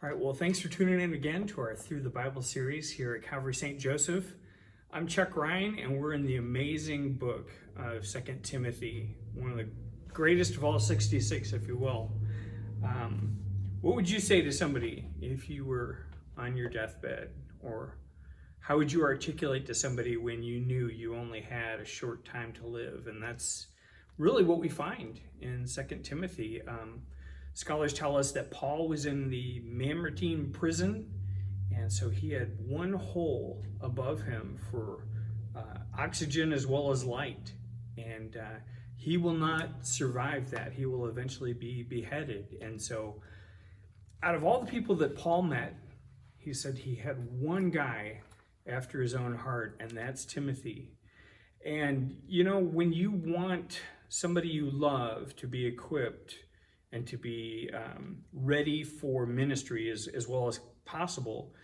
All right, well, thanks for tuning in again to our Through the Bible series here at Calvary St. Joseph. I'm Chuck Rhein, and we're in the amazing book of 2 Timothy, one of the greatest of all 66, if you will. What would you say to somebody if you were on your deathbed? Or how would you articulate to somebody when you knew you only had a short time to live? And that's really what we find in 2 Timothy. Scholars tell us that Paul was in the Mamertine prison, and so he had one hole above him for oxygen as well as light. And he will not survive that. He will eventually be beheaded. And so out of all the people that Paul met, he said he had one guy after his own heart, and that's Timothy. And you know, when you want somebody you love to be equipped and to be ready for ministry as well as possible,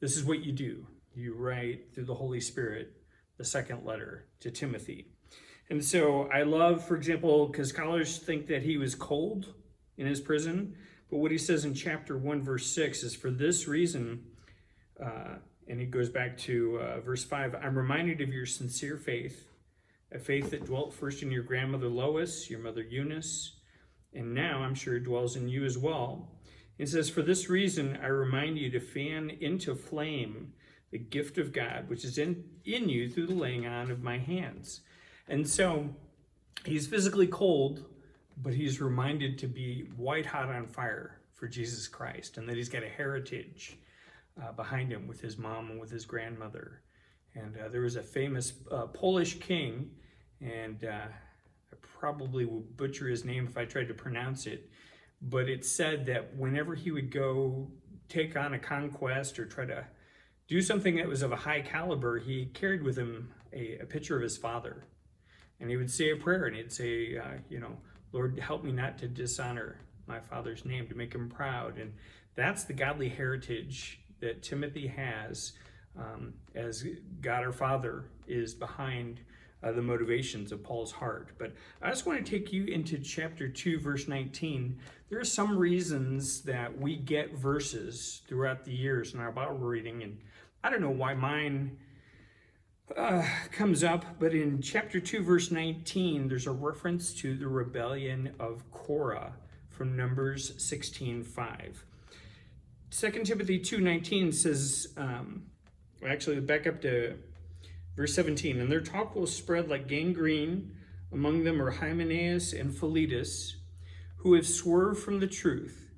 this is what you do. You write through the Holy Spirit the second letter to Timothy. And so I love, for example, because scholars think that he was cold in his prison, but what he says in chapter 1, verse 6 is, for this reason, and he goes back to verse 5, I'm reminded of your sincere faith, a faith that dwelt first in your grandmother Lois, your mother Eunice, and now I'm sure it dwells in you as well. It says, for this reason, I remind you to fan into flame the gift of God, which is in you through the laying on of my hands. And so he's physically cold, but he's reminded to be white hot on fire for Jesus Christ, and that he's got a heritage behind him with his mom and with his grandmother. And there was a famous Polish king, and I probably will butcher his name if I tried to pronounce it, but it said that whenever he would go take on a conquest or try to do something that was of a high caliber, he carried with him a picture of his father. And he would say a prayer, and he'd say, Lord, help me not to dishonor my father's name, to make him proud. And that's the godly heritage that Timothy has, as God our Father is behind the motivations of Paul's heart. But I just want to take you into chapter 2, verse 19. There are some reasons that we get verses throughout the years in our Bible reading, and I don't know why mine comes up, but in chapter 2, verse 19, there's a reference to the rebellion of Korah from Numbers 16:5. 2 Timothy 2:19 says, actually back up to verse 17, and their talk will spread like gangrene. Among them are Hymenaeus and Philetus, who have swerved from the truth,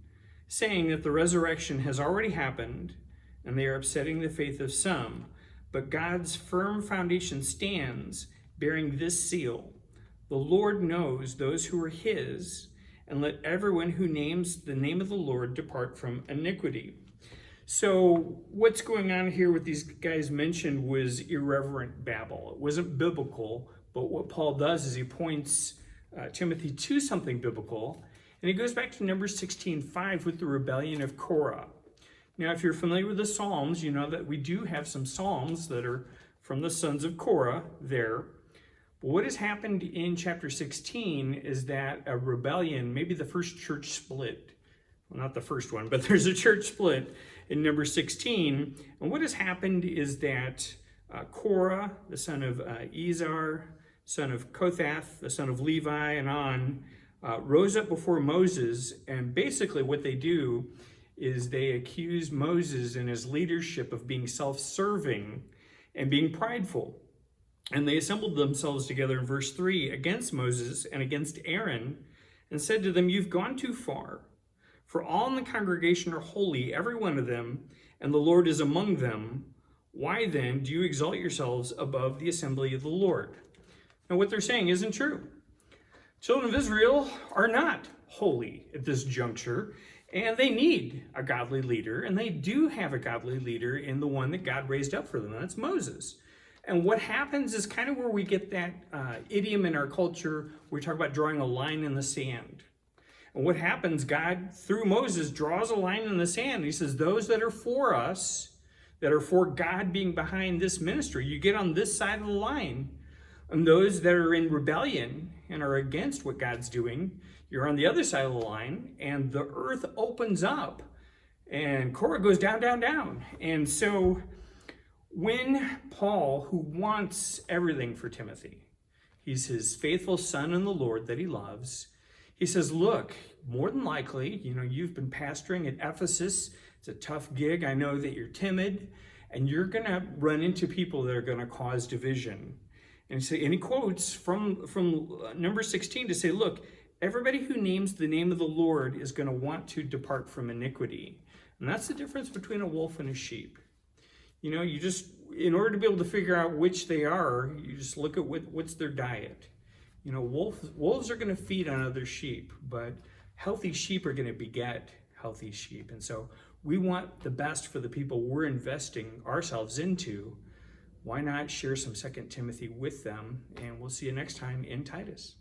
saying that the resurrection has already happened, and they are upsetting the faith of some. But God's firm foundation stands, bearing this seal: the Lord knows those who are his, and let everyone who names the name of the Lord depart from iniquity. So what's going on here with these guys mentioned was irreverent babble. It wasn't biblical, but what Paul does is he points Timothy to something biblical, and he goes back to Numbers 16:5 with the rebellion of Korah. Now, if you're familiar with the Psalms, you know that we do have some Psalms that are from the sons of Korah there. But what has happened in chapter 16 is that a rebellion, maybe the first church split, well, not the first one, but there's a church split in number 16. And what has happened is that Korah, the son of Izhar, son of Kohath, the son of Levi, and on, rose up before Moses. And basically what they do is they accuse Moses and his leadership of being self-serving and being prideful. And they assembled themselves together in verse 3 against Moses and against Aaron, and said to them, you've gone too far. For all in the congregation are holy, every one of them, and the Lord is among them. Why then do you exalt yourselves above the assembly of the Lord? Now what they're saying isn't true. Children of Israel are not holy at this juncture, and they need a godly leader, and they do have a godly leader in the one that God raised up for them, and that's Moses. And what happens is kind of where we get that idiom in our culture. We talk about drawing a line in the sand. And what happens, God, through Moses, draws a line in the sand. He says, those that are for us, that are for God being behind this ministry, you get on this side of the line. And those that are in rebellion and are against what God's doing, you're on the other side of the line, and the earth opens up And Korah goes down, down, down. And so when Paul, who wants everything for Timothy, he's his faithful son in the Lord that he loves, he says, look, more than likely, you've been pastoring at Ephesus. It's a tough gig. I know that you're timid, and you're going to run into people that are going to cause division. And he quotes from number 16 to say, look, everybody who names the name of the Lord is going to want to depart from iniquity. And that's the difference between a wolf and a sheep. You just, in order to be able to figure out which they are, you just look at what's their diet. Wolves are going to feed on other sheep, but healthy sheep are going to beget healthy sheep. And so we want the best for the people we're investing ourselves into. Why not share some 2 Timothy with them? And we'll see you next time in Titus.